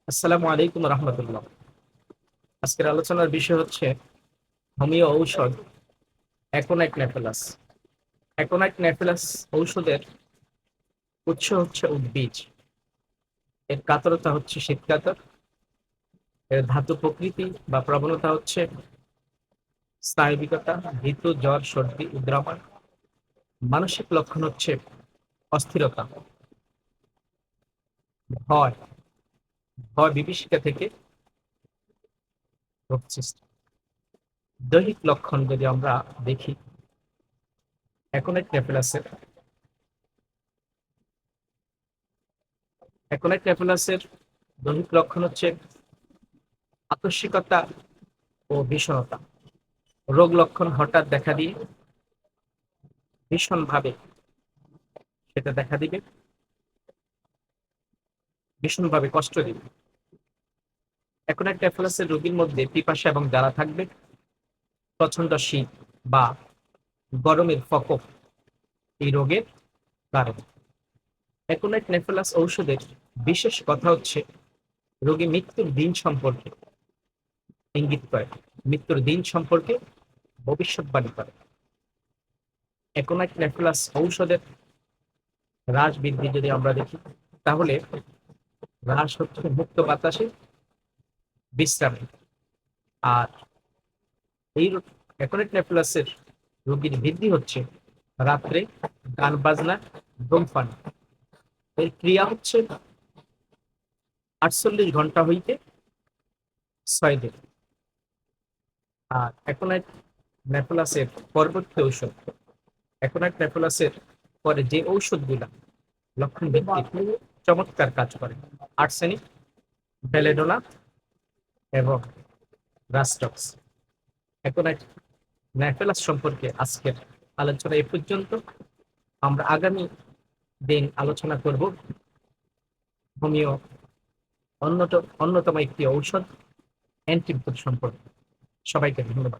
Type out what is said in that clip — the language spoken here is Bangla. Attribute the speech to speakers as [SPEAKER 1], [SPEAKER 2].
[SPEAKER 1] আসসালামু আলাইকুম রহমতুল্লাহ। আজকের আলোচনার বিষয় হচ্ছে হোমিও ঔষধ অ্যাকোনাইট নেফেলাস। অ্যাকোনাইট নেফেলাস ঔষধের উৎস হচ্ছে উদ্ভিজ। এর কাতরতা হচ্ছে শীতকাতর। এর ধাতু প্রকৃতি বা প্রবণতা হচ্ছে স্নায়বিকতা, ভীতু, জ্বর, সর্দি, উদ্রামণ। মানসিক লক্ষণ হচ্ছে অস্থিরতা, ভয়, ভয় বিভীষিকা থেকে রোগ সৃষ্টি। দৈহিক লক্ষণ যদি আমরা দেখি, অ্যাকোনাইট নেফেলাসের অ্যাকোনাইট নেফেলাসের দৈহিক লক্ষণ হচ্ছে আকস্মিকতা ও বিষণতা। রোগ লক্ষণ হঠাৎ দেখা দিয়ে ভীষণভাবে সেটা দেখা দিবে, ভীষণভাবে কষ্ট দিবে। এখন একটা অ্যাফিলাসের রোগীর মধ্যে পিপাসা এবং জ্বালা থাকবে, প্রচন্ড শীত বা গরমের প্রকোপ এই রোগের কারণ। অ্যাকোনাইট নেফেলাস ঔষধের বিশেষ কথা হচ্ছে রোগী মৃত্যুর দিন সম্পর্কে ইঙ্গিত করে, মৃত্যুর দিন সম্পর্কে ভবিষ্যৎবাণী করে। অ্যাকোনাইট নেফেলাস ঔষধের হ্রাস বৃদ্ধি যদি আমরা দেখি, তাহলে হ্রাস হচ্ছে মুক্ত বাতাসে বিশ্রামে। আর এই অ্যাকোনাইট নেফেলাসের রোগীর বৃদ্ধি হচ্ছে রাত্রে গান বাজনা, ধূমপান। এর ক্রিয়া হচ্ছে 48 ঘন্টা হইতে 6 দিন। আর অ্যাকোনাইট নেফেলাসের পরবর্তী ঔষধ, অ্যাকোনাইট নেফেলাসের পরে যে ঔষধগুলা লক্ষণ ভিত্তিক চমৎকার কাজ করে, আর্সেনিক, বেলেডোনা এবং রাস্টক্স। অ্যাকোনাইট নেফেলাস সম্পর্কে আজকের আলোচনা এ পর্যন্ত। আমরা আগামী দিন আলোচনা করব হোমিও অন্যতম একটি ঔষধ অ্যান্টিবিউটিক সম্পর্কে। সবাইকে ধন্যবাদ।